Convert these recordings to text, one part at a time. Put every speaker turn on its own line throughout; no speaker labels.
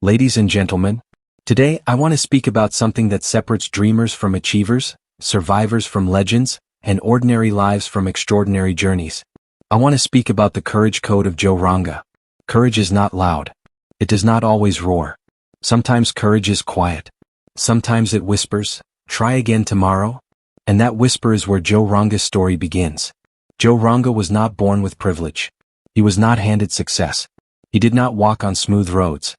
Ladies and gentlemen, today I want to speak about something that separates dreamers from achievers, survivors from legends, and ordinary lives from extraordinary journeys. I want to speak about the courage code of Joe Ranga. Courage is not loud. It does not always roar. Sometimes courage is quiet. Sometimes it whispers, "Try again tomorrow." And that whisper is where Joe Ranga's story begins. Joe Ranga was not born with privilege. He was not handed success. He did not walk on smooth roads.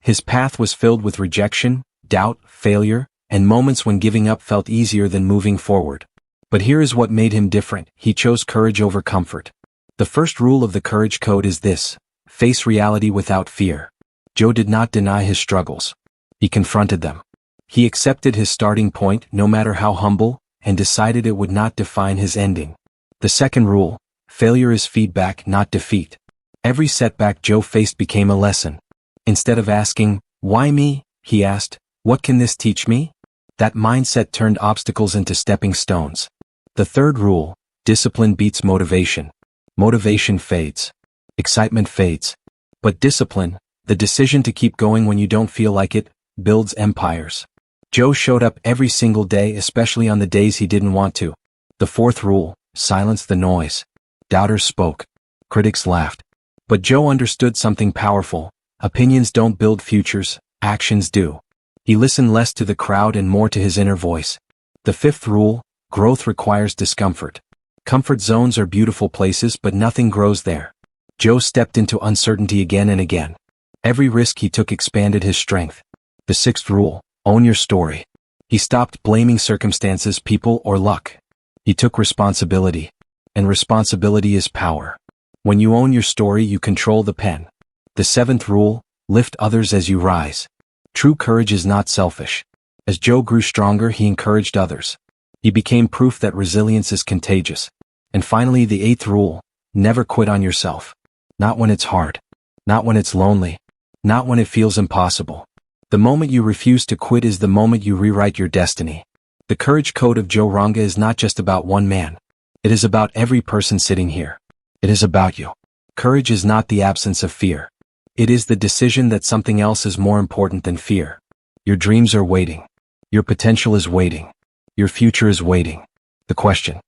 His path was filled with rejection, doubt, failure, and moments when giving up felt easier than moving forward. But here is what made him different. He chose courage over comfort. The first rule of the courage code is this: face reality without fear. Joe did not deny his struggles. He confronted them. He accepted his starting point, no matter how humble, and decided it would not define his ending. The second rule: failure is feedback, not defeat. Every setback Joe faced became a lesson. Instead of asking, "Why me?" he asked, "What can this teach me?" That mindset turned obstacles into stepping stones. The third rule: discipline beats motivation. Motivation fades. Excitement fades. But discipline, the decision to keep going when you don't feel like it, builds empires. Joe showed up every single day, especially on the days he didn't want to. The fourth rule: silence the noise. Doubters spoke. Critics laughed. But Joe understood something powerful. Opinions don't build futures, actions do. He listened less to the crowd and more to his inner voice. The fifth rule: growth requires discomfort. Comfort zones are beautiful places, but nothing grows there. Joe stepped into uncertainty again and again. Every risk he took expanded his strength. The sixth rule: own your story. He stopped blaming circumstances, people, or luck. He took responsibility. And responsibility is power. When you own your story, you control the pen. The seventh rule: lift others as you rise. True courage is not selfish. As Joe grew stronger, he encouraged others. He became proof that resilience is contagious. And finally, the eighth rule: never quit on yourself. Not when it's hard. Not when it's lonely. Not when it feels impossible. The moment you refuse to quit is the moment you rewrite your destiny. The courage code of Joe Ranga is not just about one man. It is about every person sitting here. It is about you. Courage is not the absence of fear. It is the decision that something else is more important than fear. Your dreams are waiting. Your potential is waiting. Your future is waiting. The question: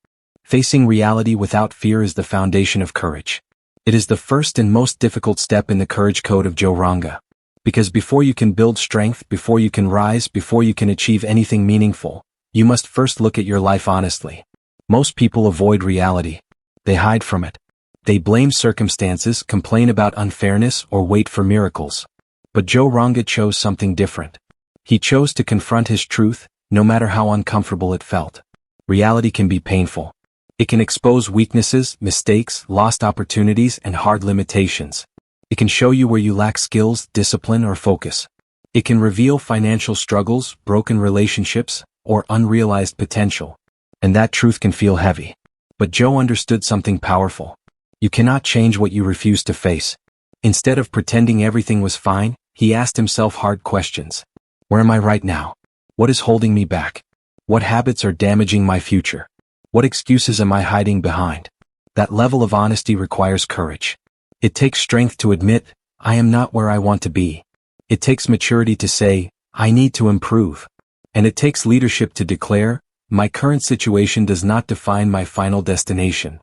facing reality without fear is the foundation of courage. It is the first and most difficult step in the courage code of Joe Ranga. Because before you can build strength, before you can rise, before you can achieve anything meaningful, you must first look at your life honestly. Most people avoid reality. They hide from it. They blame circumstances, complain about unfairness, or wait for miracles. But Joe Ranga chose something different. He chose to confront his truth, no matter how uncomfortable it felt. Reality can be painful. It can expose weaknesses, mistakes, lost opportunities, and hard limitations. It can show you where you lack skills, discipline, or focus. It can reveal financial struggles, broken relationships, or unrealized potential. And that truth can feel heavy. But Joe understood something powerful. You cannot change what you refuse to face. Instead of pretending everything was fine, he asked himself hard questions. Where am I right now? What is holding me back? What habits are damaging my future? What excuses am I hiding behind? That level of honesty requires courage. It takes strength to admit, "I am not where I want to be." It takes maturity to say, "I need to improve." And it takes leadership to declare, "My current situation does not define my final destination."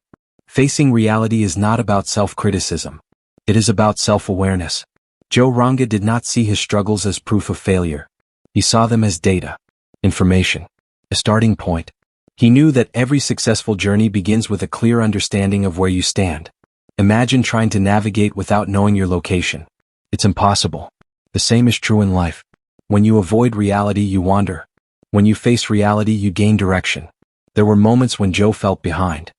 Facing reality is not about self-criticism. It is about self-awareness. Joe Ranga did not see his struggles as proof of failure. He saw them as data, information, a starting point. He knew that every successful journey begins with a clear understanding of where you stand. Imagine trying to navigate without knowing your location. It's impossible. The same is true in life. When you avoid reality, you wander. When you face reality, you gain direction. There were moments when Joe felt behind.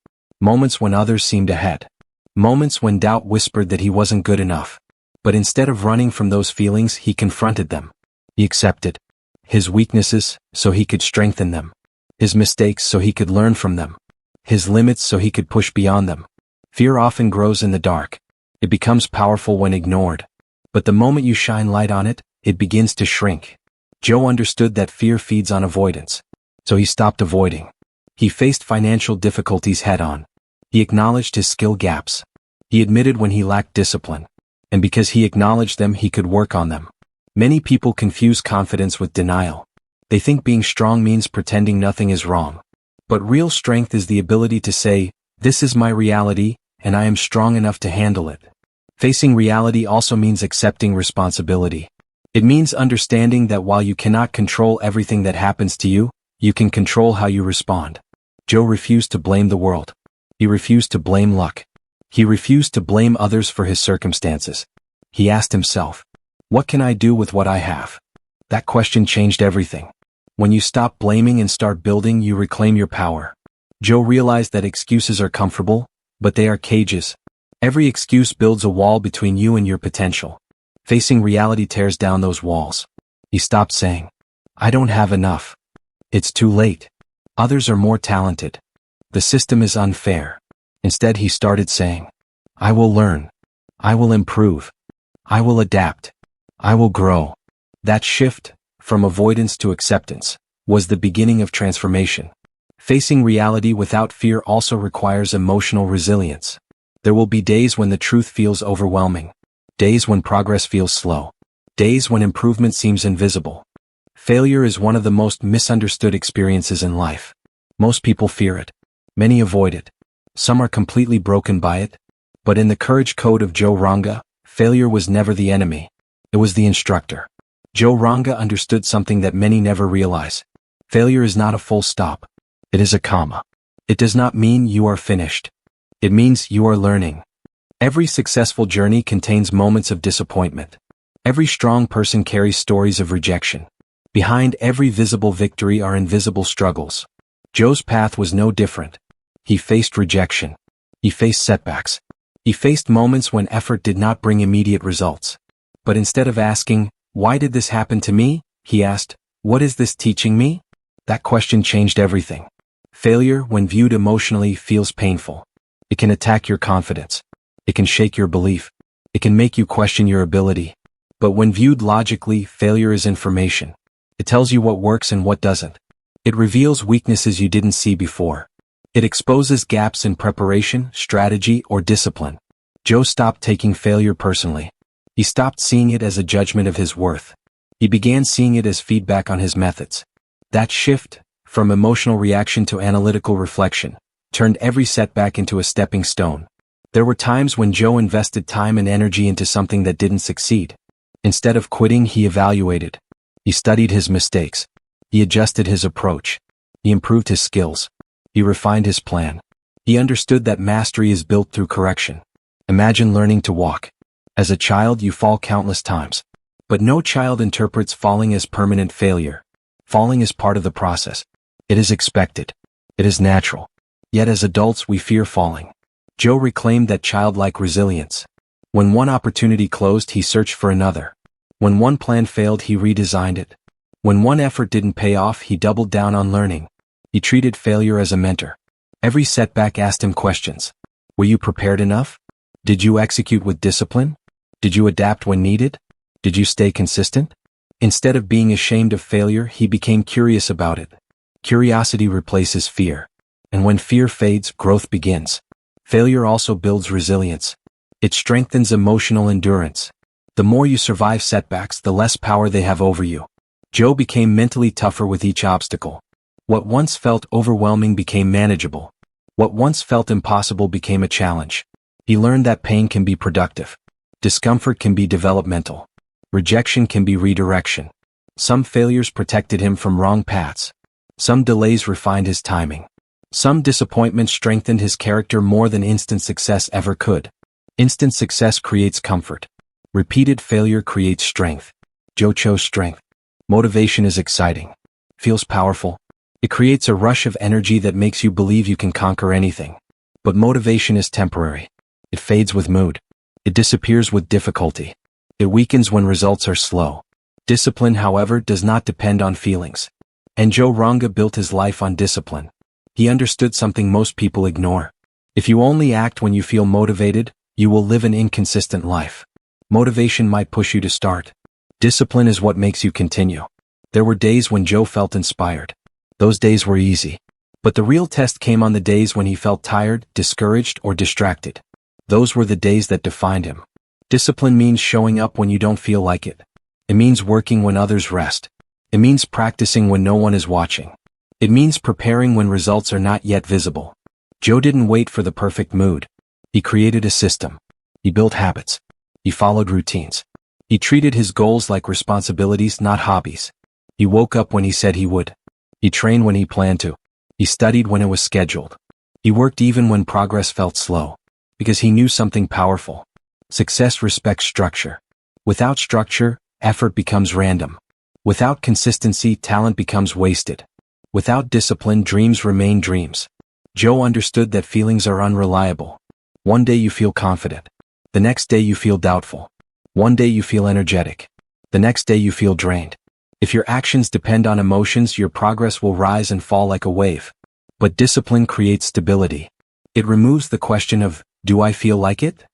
Moments when others seemed ahead. Moments when doubt whispered that he wasn't good enough. But instead of running from those feelings, he confronted them. He accepted his weaknesses so he could strengthen them. His mistakes so he could learn from them. His limits so he could push beyond them. Fear often grows in the dark. It becomes powerful when ignored. But the moment you shine light on it, it begins to shrink. Joe understood that fear feeds on avoidance. So he stopped avoiding. He faced financial difficulties head-on. He acknowledged his skill gaps. He admitted when he lacked discipline. And because he acknowledged them, he could work on them. Many people confuse confidence with denial. They think being strong means pretending nothing is wrong. But real strength is the ability to say, "This is my reality, and I am strong enough to handle it." Facing reality also means accepting responsibility. It means understanding that while you cannot control everything that happens to you, you can control how you respond. Joe refused to blame the world. He refused to blame luck. He refused to blame others for his circumstances. He asked himself, "What can I do with what I have?" That question changed everything. When you stop blaming and start building, you reclaim your power. Joe realized that excuses are comfortable, but they are cages. Every excuse builds a wall between you and your potential. Facing reality tears down those walls. He stopped saying, "I don't have enough. It's too late. Others are more talented. The system is unfair." Instead, he started saying, "I will learn. I will improve. I will adapt. I will grow." That shift, from avoidance to acceptance, was the beginning of transformation. Facing reality without fear also requires emotional resilience. There will be days when the truth feels overwhelming. Days when progress feels slow. Days when improvement seems invisible. Failure is one of the most misunderstood experiences in life. Most people fear it. Many avoid it. Some are completely broken by it. But in the Courage Code of Joe Ranga, failure was never the enemy. It was the instructor. Joe Ranga understood something that many never realize. Failure is not a full stop. It is a comma. It does not mean you are finished. It means you are learning. Every successful journey contains moments of disappointment. Every strong person carries stories of rejection. Behind every visible victory are invisible struggles. Joe's path was no different. He faced rejection. He faced setbacks. He faced moments when effort did not bring immediate results. But instead of asking, "Why did this happen to me?" he asked, "What is this teaching me?" That question changed everything. Failure, when viewed emotionally, feels painful. It can attack your confidence. It can shake your belief. It can make you question your ability. But when viewed logically, failure is information. It tells you what works and what doesn't. It reveals weaknesses you didn't see before. It exposes gaps in preparation, strategy, or discipline. Joe stopped taking failure personally. He stopped seeing it as a judgment of his worth. He began seeing it as feedback on his methods. That shift, from emotional reaction to analytical reflection, turned every setback into a stepping stone. There were times when Joe invested time and energy into something that didn't succeed. Instead of quitting, he evaluated. He studied his mistakes. He adjusted his approach. He improved his skills. He refined his plan. He understood that mastery is built through correction. Imagine learning to walk. As a child, you fall countless times. But no child interprets falling as permanent failure. Falling is part of the process. It is expected. It is natural. Yet as adults, we fear falling. Joe reclaimed that childlike resilience. When one opportunity closed, he searched for another. When one plan failed, he redesigned it. When one effort didn't pay off, he doubled down on learning. He treated failure as a mentor. Every setback asked him questions. Were you prepared enough? Did you execute with discipline? Did you adapt when needed? Did you stay consistent? Instead of being ashamed of failure, he became curious about it. Curiosity replaces fear. And when fear fades, growth begins. Failure also builds resilience. It strengthens emotional endurance. The more you survive setbacks, the less power they have over you. Joe became mentally tougher with each obstacle. What once felt overwhelming became manageable. What once felt impossible became a challenge. He learned that pain can be productive. Discomfort can be developmental. Rejection can be redirection. Some failures protected him from wrong paths. Some delays refined his timing. Some disappointment strengthened his character more than instant success ever could. Instant success creates comfort. Repeated failure creates strength. Joe chose strength. Motivation is exciting. Feels powerful. It creates a rush of energy that makes you believe you can conquer anything. But motivation is temporary. It fades with mood. It disappears with difficulty. It weakens when results are slow. Discipline, however, does not depend on feelings. And Joe Ranga built his life on discipline. He understood something most people ignore. If you only act when you feel motivated, you will live an inconsistent life. Motivation might push you to start. Discipline is what makes you continue. There were days when Joe felt inspired. Those days were easy. But the real test came on the days when he felt tired, discouraged, or distracted. Those were the days that defined him. Discipline means showing up when you don't feel like it. It It means working when others rest. It means practicing when no one is watching. It means preparing when results are not yet visible. Joe didn't wait for the perfect mood. He created a system. He built habits. He followed routines. He treated his goals like responsibilities, not hobbies. He woke up when he said he would. He trained when he planned to. He studied when it was scheduled. He worked even when progress felt slow. Because he knew something powerful. Success respects structure. Without structure, effort becomes random. Without consistency, talent becomes wasted. Without discipline, dreams remain dreams. Joe understood that feelings are unreliable. One day you feel confident. The next day you feel doubtful. One day you feel energetic. The next day you feel drained. If your actions depend on emotions, your progress will rise and fall like a wave. But discipline creates stability. It removes the question of, do I feel like it?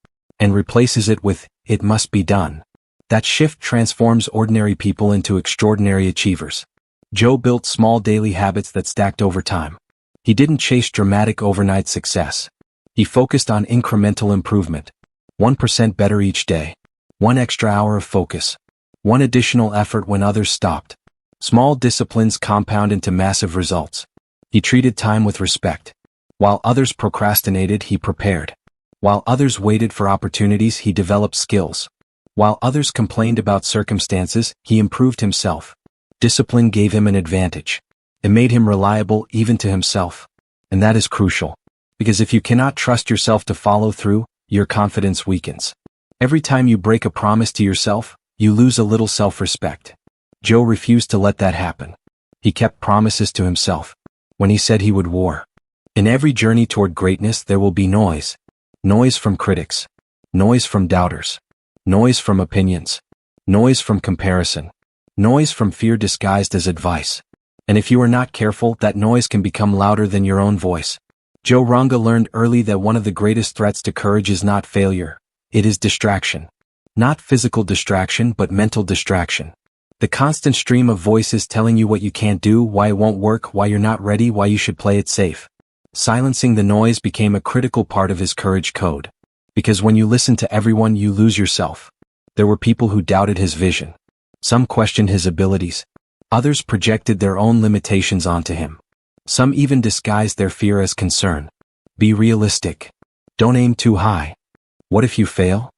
And replaces it with, it must be done. That shift transforms ordinary people into extraordinary achievers. Joe built small daily habits that stacked over time. He didn't chase dramatic overnight success. He focused on incremental improvement. 1% better each day. 1 extra hour of focus. 1 additional effort when others stopped. Small disciplines compound into massive results. He treated time with respect. While others procrastinated, he prepared. While others waited for opportunities, he developed skills. While others complained about circumstances, he improved himself. Discipline gave him an advantage. It made him reliable even to himself. And that is crucial. Because if you cannot trust yourself to follow through, your confidence weakens. Every time you break a promise to yourself, you lose a little self-respect. Joe refused to let that happen. He kept promises to himself. When he said he would war. In every journey toward greatness there will be noise. Noise from critics. Noise from doubters. Noise from opinions. Noise from comparison. Noise from fear disguised as advice. And if you are not careful, that noise can become louder than your own voice. Joe Ranga learned early that one of the greatest threats to courage is not failure. It is distraction. Not physical distraction, but mental distraction. The constant stream of voices telling you what you can't do, why it won't work, why you're not ready, why you should play it safe. Silencing the noise became a critical part of his courage code. Because when you listen to everyone, you lose yourself. There were people who doubted his vision. Some questioned his abilities. Others projected their own limitations onto him. Some even disguised their fear as concern. Be realistic. Don't aim too high. What if you fail?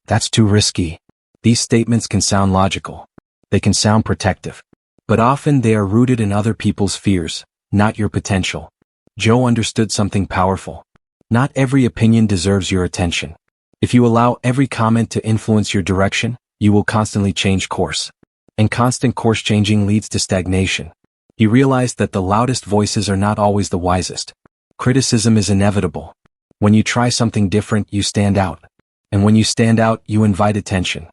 That's too risky. These statements can sound logical. They can sound protective. But often they are rooted in other people's fears, not your potential. Joe understood something powerful. Not every opinion deserves your attention. If you allow every comment to influence your direction, you will constantly change course. And constant course changing leads to stagnation. He realized that the loudest voices are not always the wisest. Criticism is inevitable. When you try something different, you stand out. And when you stand out, you invite attention.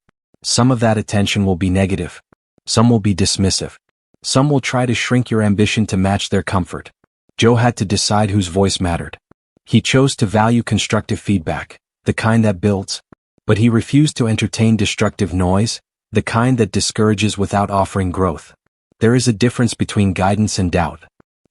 Some of that attention will be negative. Some will be dismissive. Some will try to shrink your ambition to match their comfort. Joe had to decide whose voice mattered. He chose to value constructive feedback, the kind that builds. But he refused to entertain destructive noise, the kind that discourages without offering growth. There is a difference between guidance and doubt.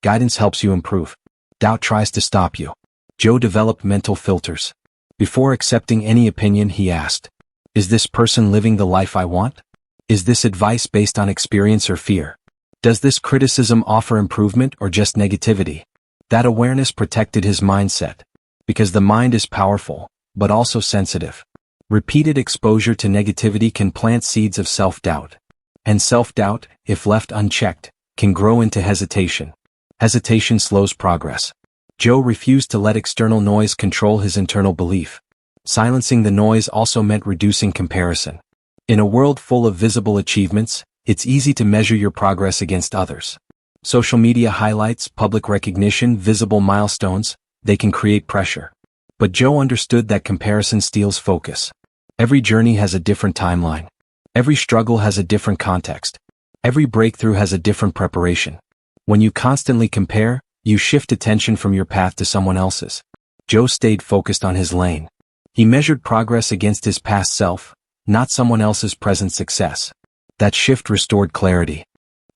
Guidance helps you improve. Doubt tries to stop you. Joe developed mental filters. Before accepting any opinion, he asked, is this person living the life I want? Is this advice based on experience or fear? Does this criticism offer improvement or just negativity? That awareness protected his mindset. Because the mind is powerful, but also sensitive. Repeated exposure to negativity can plant seeds of self-doubt. And self-doubt, if left unchecked, can grow into hesitation. Hesitation slows progress. Joe refused to let external noise control his internal belief. Silencing the noise also meant reducing comparison. In a world full of visible achievements, it's easy to measure your progress against others. Social media highlights, public recognition, visible milestones, they can create pressure. But Joe understood that comparison steals focus. Every journey has a different timeline. Every struggle has a different context. Every breakthrough has a different preparation. When you constantly compare, you shift attention from your path to someone else's. Joe stayed focused on his lane. He measured progress against his past self, not someone else's present success. That shift restored clarity.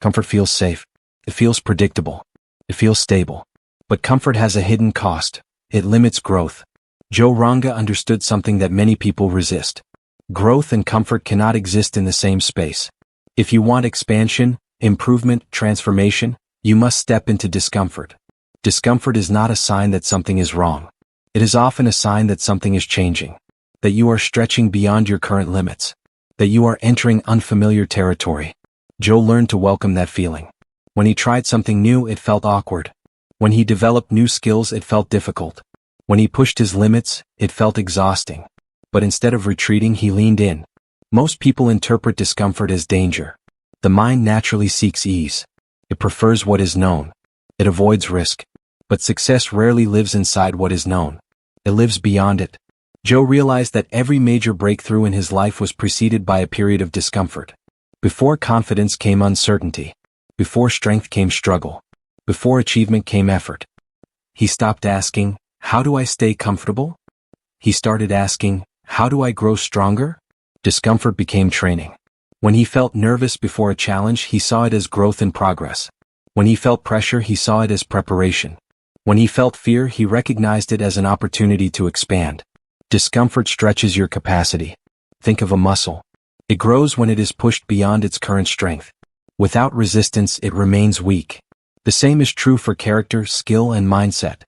Comfort feels safe. It feels predictable. It feels stable. But comfort has a hidden cost. It limits growth. Joe Ranga understood something that many people resist. Growth and comfort cannot exist in the same space. If you want expansion, improvement, transformation, you must step into discomfort. Discomfort is not a sign that something is wrong. It is often a sign that something is changing, that you are stretching beyond your current limits, that you are entering unfamiliar territory. Joe learned to welcome that feeling. When he tried something new, it felt awkward. When he developed new skills, it felt difficult. When he pushed his limits, it felt exhausting. But instead of retreating, he leaned in. Most people interpret discomfort as danger. The mind naturally seeks ease. It prefers what is known. It avoids risk. But success rarely lives inside what is known. It lives beyond it. Joe realized that every major breakthrough in his life was preceded by a period of discomfort. Before confidence came uncertainty. Before strength came struggle. Before achievement came effort. He stopped asking, "How do I stay comfortable?" He started asking, "How do I grow stronger?" Discomfort became training. When he felt nervous before a challenge, he saw it as growth in progress. When he felt pressure, he saw it as preparation. When he felt fear, he recognized it as an opportunity to expand. Discomfort stretches your capacity. Think of a muscle. It grows when it is pushed beyond its current strength. Without resistance, it remains weak. The same is true for character, skill, and mindset.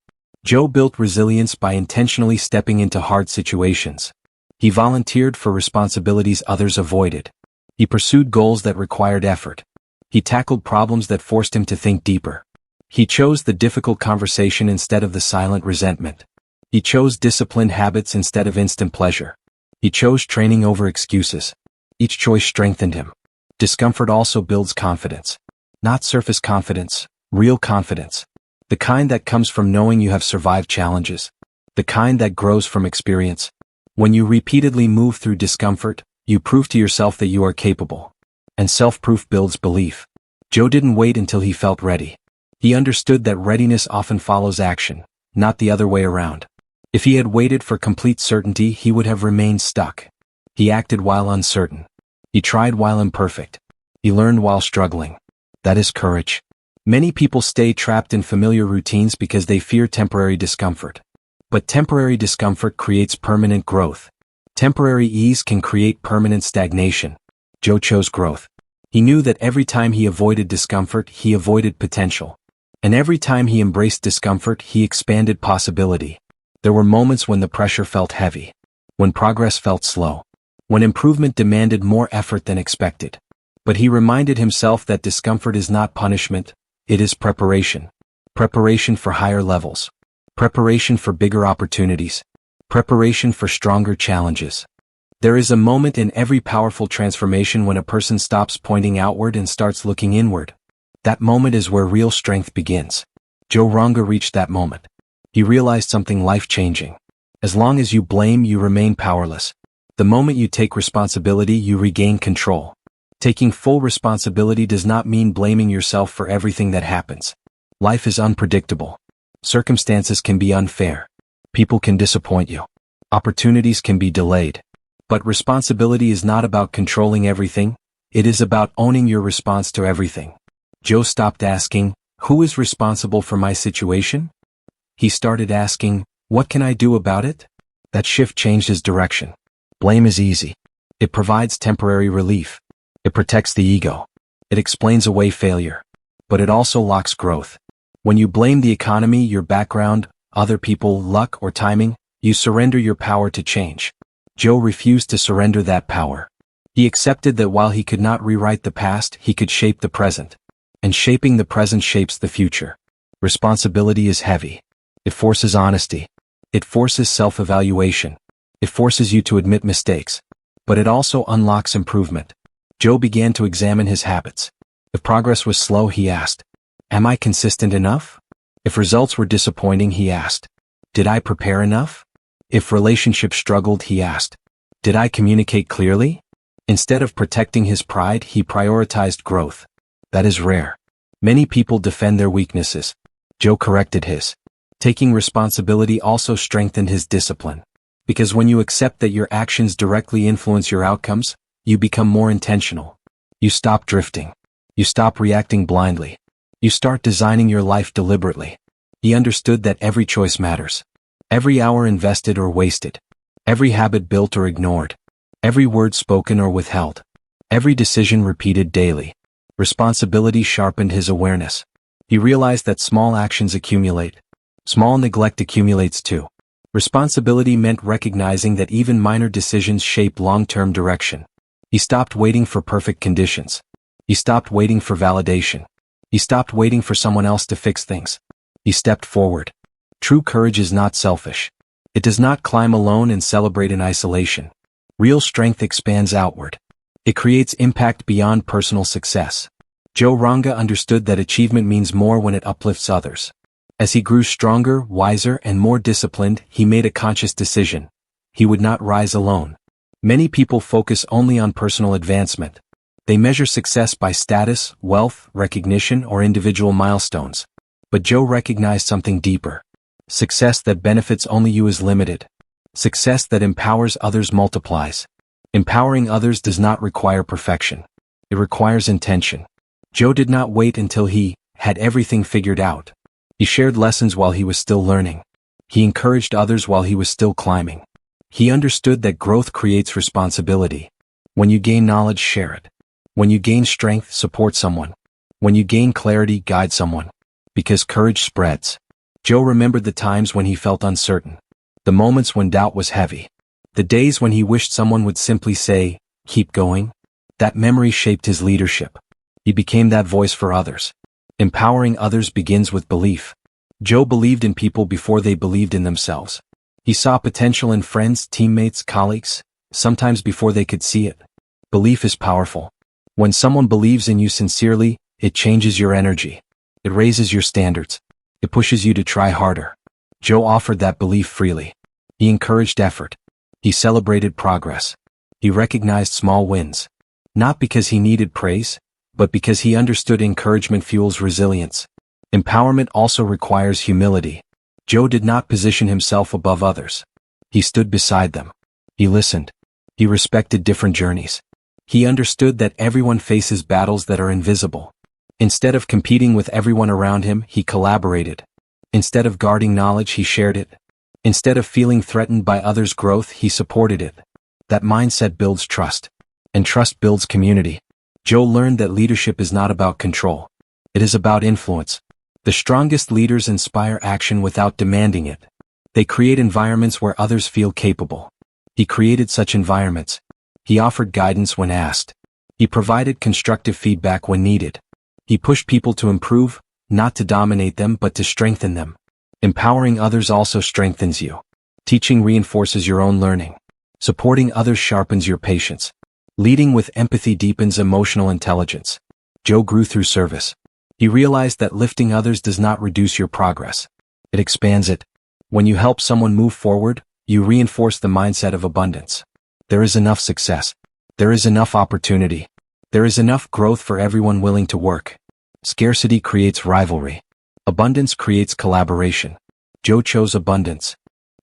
Joe built resilience by intentionally stepping into hard situations. He volunteered for responsibilities others avoided. He pursued goals that required effort. He tackled problems that forced him to think deeper. He chose the difficult conversation instead of the silent resentment. He chose disciplined habits instead of instant pleasure. He chose training over excuses. Each choice strengthened him. Discomfort also builds confidence. Not surface confidence, real confidence. The kind that comes from knowing you have survived challenges. The kind that grows from experience. When you repeatedly move through discomfort, you prove to yourself that you are capable. And self-proof builds belief. Joe didn't wait until he felt ready. He understood that readiness often follows action, not the other way around. If he had waited for complete certainty, he would have remained stuck. He acted while uncertain. He tried while imperfect. He learned while struggling. That is courage. Many people stay trapped in familiar routines because they fear temporary discomfort. But temporary discomfort creates permanent growth. Temporary ease can create permanent stagnation. Joe chose growth. He knew that every time he avoided discomfort, he avoided potential. And every time he embraced discomfort, he expanded possibility. There were moments when the pressure felt heavy. When progress felt slow. When improvement demanded more effort than expected. But he reminded himself that discomfort is not punishment. It is preparation. Preparation for higher levels. Preparation for bigger opportunities. Preparation for stronger challenges. There is a moment in every powerful transformation when a person stops pointing outward and starts looking inward. That moment is where real strength begins. Joe Ranga reached that moment. He realized something life-changing. As long as you blame, you remain powerless. The moment you take responsibility, you regain control. Taking full responsibility does not mean blaming yourself for everything that happens. Life is unpredictable. Circumstances can be unfair. People can disappoint you. Opportunities can be delayed. But responsibility is not about controlling everything. It is about owning your response to everything. Joe stopped asking, "Who is responsible for my situation?" He started asking, "What can I do about it?" That shift changed his direction. Blame is easy. It provides temporary relief. It protects the ego. It explains away failure. But it also locks growth. When you blame the economy, your background, other people, luck, or timing, you surrender your power to change. Joe refused to surrender that power. He accepted that while he could not rewrite the past, he could shape the present. And shaping the present shapes the future. Responsibility is heavy. It forces honesty. It forces self-evaluation. It forces you to admit mistakes. But it also unlocks improvement. Joe began to examine his habits. If progress was slow, he asked, "Am I consistent enough?" If results were disappointing, he asked, "Did I prepare enough?" If relationships struggled, he asked, "Did I communicate clearly?" Instead of protecting his pride, he prioritized growth. That is rare. Many people defend their weaknesses. Joe corrected his. Taking responsibility also strengthened his discipline. Because when you accept that your actions directly influence your outcomes, you become more intentional. You stop drifting. You stop reacting blindly. You start designing your life deliberately. He understood that every choice matters. Every hour invested or wasted. Every habit built or ignored. Every word spoken or withheld. Every decision repeated daily. Responsibility sharpened his awareness. He realized that small actions accumulate. Small neglect accumulates too. Responsibility meant recognizing that even minor decisions shape long-term direction. He stopped waiting for perfect conditions. He stopped waiting for validation. He stopped waiting for someone else to fix things. He stepped forward. True courage is not selfish. It does not climb alone and celebrate in isolation. Real strength expands outward. It creates impact beyond personal success. Joe Ranga understood that achievement means more when it uplifts others. As he grew stronger, wiser, and more disciplined, he made a conscious decision. He would not rise alone. Many people focus only on personal advancement. They measure success by status, wealth, recognition, or individual milestones. But Joe recognized something deeper. Success that benefits only you is limited. Success that empowers others multiplies. Empowering others does not require perfection. It requires intention. Joe did not wait until he had everything figured out. He shared lessons while he was still learning. He encouraged others while he was still climbing. He understood that growth creates responsibility. When you gain knowledge, share it. When you gain strength, support someone. When you gain clarity, guide someone. Because courage spreads. Joe remembered the times when he felt uncertain. The moments when doubt was heavy. The days when he wished someone would simply say, "Keep going." That memory shaped his leadership. He became that voice for others. Empowering others begins with belief. Joe believed in people before they believed in themselves. He saw potential in friends, teammates, colleagues, sometimes before they could see it. Belief is powerful. When someone believes in you sincerely, it changes your energy. It raises your standards. It pushes you to try harder. Joe offered that belief freely. He encouraged effort. He celebrated progress. He recognized small wins. Not because he needed praise, but because he understood encouragement fuels resilience. Empowerment also requires humility. Joe did not position himself above others. He stood beside them. He listened. He respected different journeys. He understood that everyone faces battles that are invisible. Instead of competing with everyone around him, he collaborated. Instead of guarding knowledge, he shared it. Instead of feeling threatened by others' growth, he supported it. That mindset builds trust. And trust builds community. Joe learned that leadership is not about control. It is about influence. The strongest leaders inspire action without demanding it. They create environments where others feel capable. He created such environments. He offered guidance when asked. He provided constructive feedback when needed. He pushed people to improve, not to dominate them but to strengthen them. Empowering others also strengthens you. Teaching reinforces your own learning. Supporting others sharpens your patience. Leading with empathy deepens emotional intelligence. Joe grew through service. He realized that lifting others does not reduce your progress. It expands it. When you help someone move forward, you reinforce the mindset of abundance. There is enough success. There is enough opportunity. There is enough growth for everyone willing to work. Scarcity creates rivalry. Abundance creates collaboration. Joe chose abundance.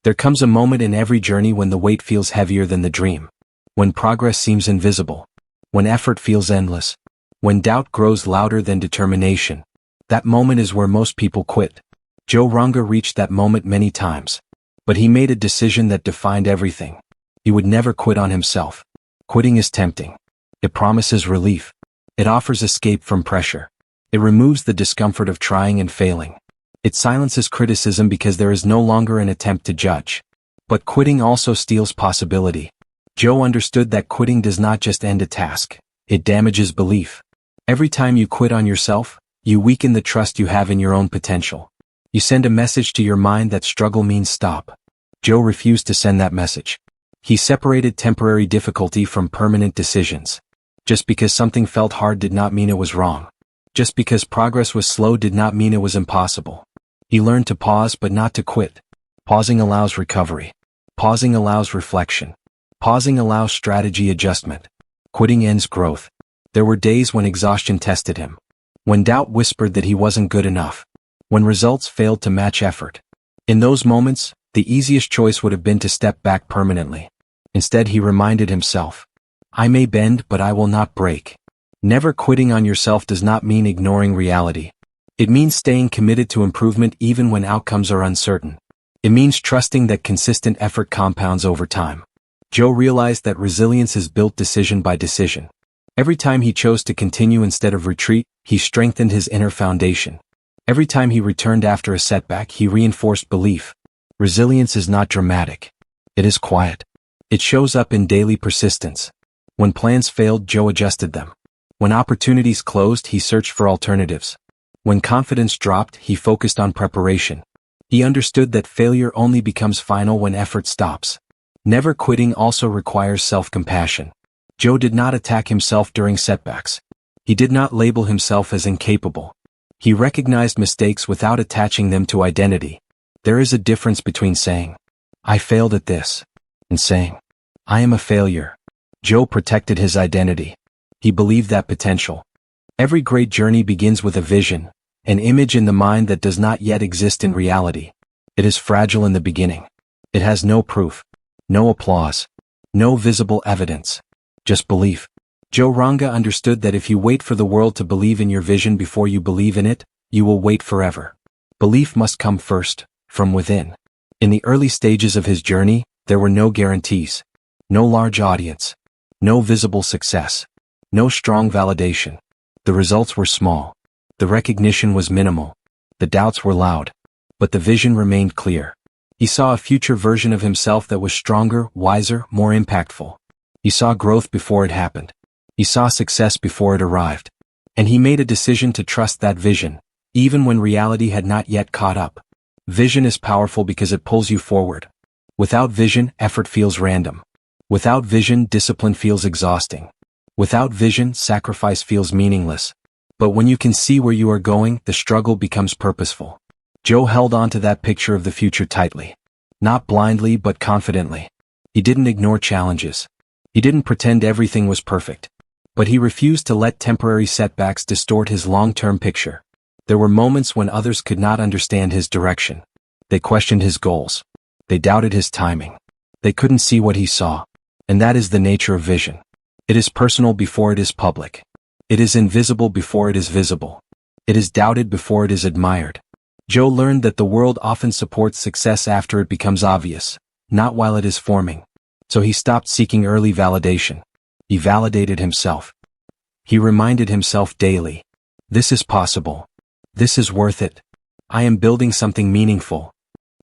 There comes a moment in every journey when the weight feels heavier than the dream. When progress seems invisible. When effort feels endless. When doubt grows louder than determination. That moment is where most people quit. Joe Ranga reached that moment many times. But he made a decision that defined everything. He would never quit on himself. Quitting is tempting. It promises relief. It offers escape from pressure. It removes the discomfort of trying and failing. It silences criticism because there is no longer an attempt to judge. But quitting also steals possibility. Joe understood that quitting does not just end a task. It damages belief. Every time you quit on yourself, you weaken the trust you have in your own potential. You send a message to your mind that struggle means stop. Joe refused to send that message. He separated temporary difficulty from permanent decisions. Just because something felt hard did not mean it was wrong. Just because progress was slow did not mean it was impossible. He learned to pause but not to quit. Pausing allows recovery. Pausing allows reflection. Pausing allows strategy adjustment. Quitting ends growth. There were days when exhaustion tested him. When doubt whispered that he wasn't good enough. When results failed to match effort. In those moments, the easiest choice would have been to step back permanently. Instead, he reminded himself, "I may bend, but I will not break." Never quitting on yourself does not mean ignoring reality. It means staying committed to improvement even when outcomes are uncertain. It means trusting that consistent effort compounds over time. Joe realized that resilience is built decision by decision. Every time he chose to continue instead of retreat, he strengthened his inner foundation. Every time he returned after a setback, he reinforced belief. Resilience is not dramatic. It is quiet. It shows up in daily persistence. When plans failed, Joe adjusted them. When opportunities closed, he searched for alternatives. When confidence dropped, he focused on preparation. He understood that failure only becomes final when effort stops. Never quitting also requires self-compassion. Joe did not attack himself during setbacks. He did not label himself as incapable. He recognized mistakes without attaching them to identity. There is a difference between saying, "I failed at this," and saying, "I am a failure." Joe protected his identity. He believed that potential. Every great journey begins with a vision, an image in the mind that does not yet exist in reality. It is fragile in the beginning. It has no proof, no applause, no visible evidence, just belief. Joe Ranga understood that if you wait for the world to believe in your vision before you believe in it, you will wait forever. Belief must come first, from within. In the early stages of his journey, there were no guarantees, no large audience, no visible success, no strong validation. The results were small. The recognition was minimal. The doubts were loud. But the vision remained clear. He saw a future version of himself that was stronger, wiser, more impactful. He saw growth before it happened. He saw success before it arrived. And he made a decision to trust that vision, even when reality had not yet caught up. Vision is powerful because it pulls you forward. Without vision, effort feels random. Without vision, discipline feels exhausting. Without vision, sacrifice feels meaningless. But when you can see where you are going, the struggle becomes purposeful. Joe held on to that picture of the future tightly. Not blindly, but confidently. He didn't ignore challenges. He didn't pretend everything was perfect. But he refused to let temporary setbacks distort his long-term picture. There were moments when others could not understand his direction. They questioned his goals. They doubted his timing. They couldn't see what he saw. And that is the nature of vision. It is personal before it is public. It is invisible before it is visible. It is doubted before it is admired. Joe learned that the world often supports success after it becomes obvious, not while it is forming. So he stopped seeking early validation. He validated himself. He reminded himself daily, "This is possible. This is worth it. I am building something meaningful."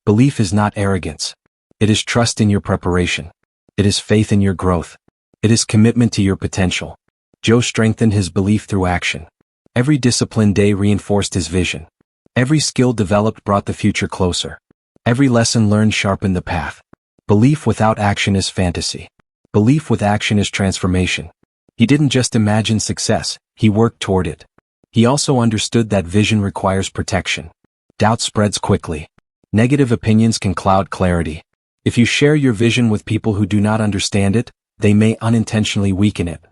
Belief is not arrogance. It is trust in your preparation. It is faith in your growth. It is commitment to your potential. Joe strengthened his belief through action. Every disciplined day reinforced his vision. Every skill developed brought the future closer. Every lesson learned sharpened the path. Belief without action is fantasy. Belief with action is transformation. He didn't just imagine success, he worked toward it. He also understood that vision requires protection. Doubt spreads quickly. Negative opinions can cloud clarity. If you share your vision with people who do not understand it, they may unintentionally weaken it.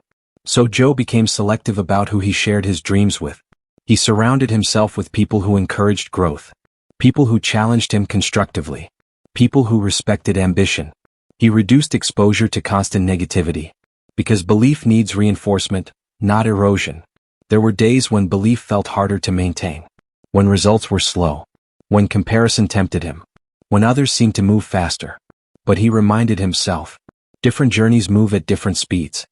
So Joe became selective about who he shared his dreams with. He surrounded himself with people who encouraged growth. People who challenged him constructively. People who respected ambition. He reduced exposure to constant negativity. Because belief needs reinforcement, not erosion. There were days when belief felt harder to maintain. When results were slow. When comparison tempted him. When others seemed to move faster. But he reminded himself, different journeys move at different speeds.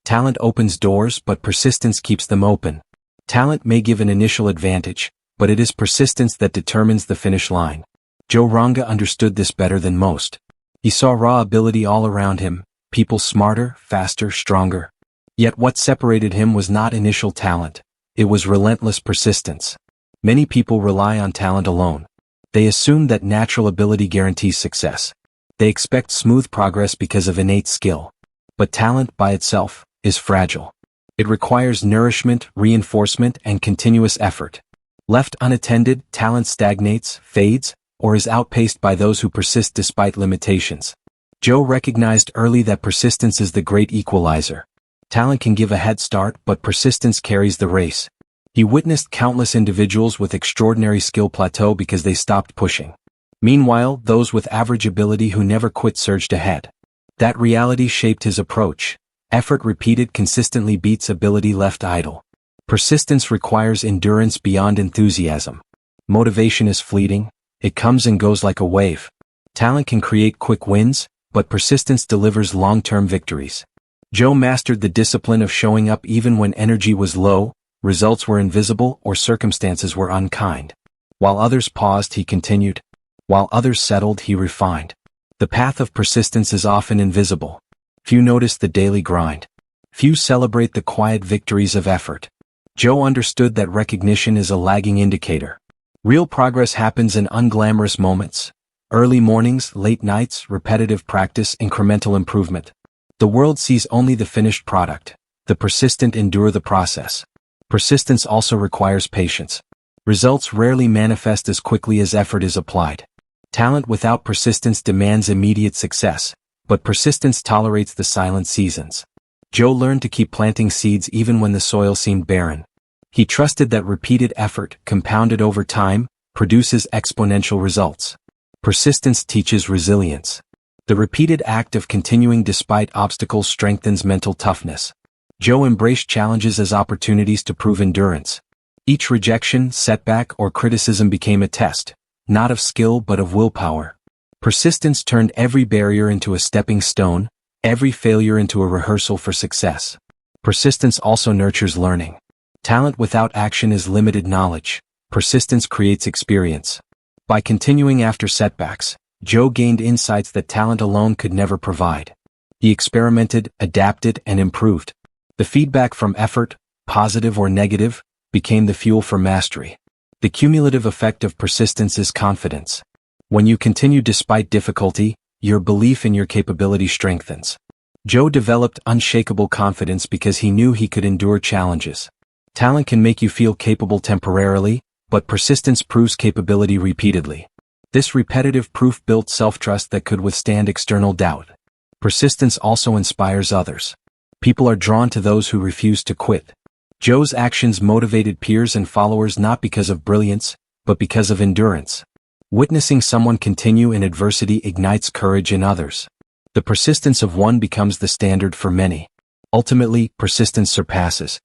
Talent opens doors, but persistence keeps them open. Talent may give an initial advantage, but it is persistence that determines the finish line. Joe Ranga understood this better than most. He saw raw ability all around him, people smarter, faster, stronger. Yet what separated him was not initial talent. It was relentless persistence. Many people rely on talent alone. They assume that natural ability guarantees success. They expect smooth progress because of innate skill. But talent by itself is fragile. It requires nourishment, reinforcement, and continuous effort. Left unattended, talent stagnates, fades, or is outpaced by those who persist despite limitations. Joe recognized early that persistence is the great equalizer. Talent can give a head start, but persistence carries the race. He witnessed countless individuals with extraordinary skill plateau because they stopped pushing. Meanwhile, those with average ability who never quit surged ahead. That reality shaped his approach. Effort repeated consistently beats ability left idle. Persistence requires endurance beyond enthusiasm. Motivation is fleeting. It comes and goes like a wave. Talent can create quick wins, but persistence delivers long-term victories. Joe mastered the discipline of showing up even when energy was low, results were invisible, or circumstances were unkind. While others paused, he continued. While others settled, he refined. The path of persistence is often invisible. Few notice the daily grind. Few celebrate the quiet victories of effort. Joe understood that recognition is a lagging indicator. Real progress happens in unglamorous moments. Early mornings, late nights, repetitive practice, incremental improvement. The world sees only the finished product. The persistent endure the process. Persistence also requires patience. Results rarely manifest as quickly as effort is applied. Talent without persistence demands immediate success, but persistence tolerates the silent seasons. Joe learned to keep planting seeds even when the soil seemed barren. He trusted that repeated effort, compounded over time, produces exponential results. Persistence teaches resilience. The repeated act of continuing despite obstacles strengthens mental toughness. Joe embraced challenges as opportunities to prove endurance. Each rejection, setback, or criticism became a test, not of skill but of willpower. Persistence turned every barrier into a stepping stone, every failure into a rehearsal for success. Persistence also nurtures learning. Talent without action is limited knowledge. Persistence creates experience. By continuing after setbacks, Joe gained insights that talent alone could never provide. He experimented, adapted, and improved. The feedback from effort, positive or negative, became the fuel for mastery. The cumulative effect of persistence is confidence. When you continue despite difficulty, your belief in your capability strengthens. Joe developed unshakable confidence because he knew he could endure challenges. Talent can make you feel capable temporarily, but persistence proves capability repeatedly. This repetitive proof built self-trust that could withstand external doubt. Persistence also inspires others. People are drawn to those who refuse to quit. Joe's actions motivated peers and followers not because of brilliance, but because of endurance. Witnessing someone continue in adversity ignites courage in others. The persistence of one becomes the standard for many. Ultimately, persistence surpasses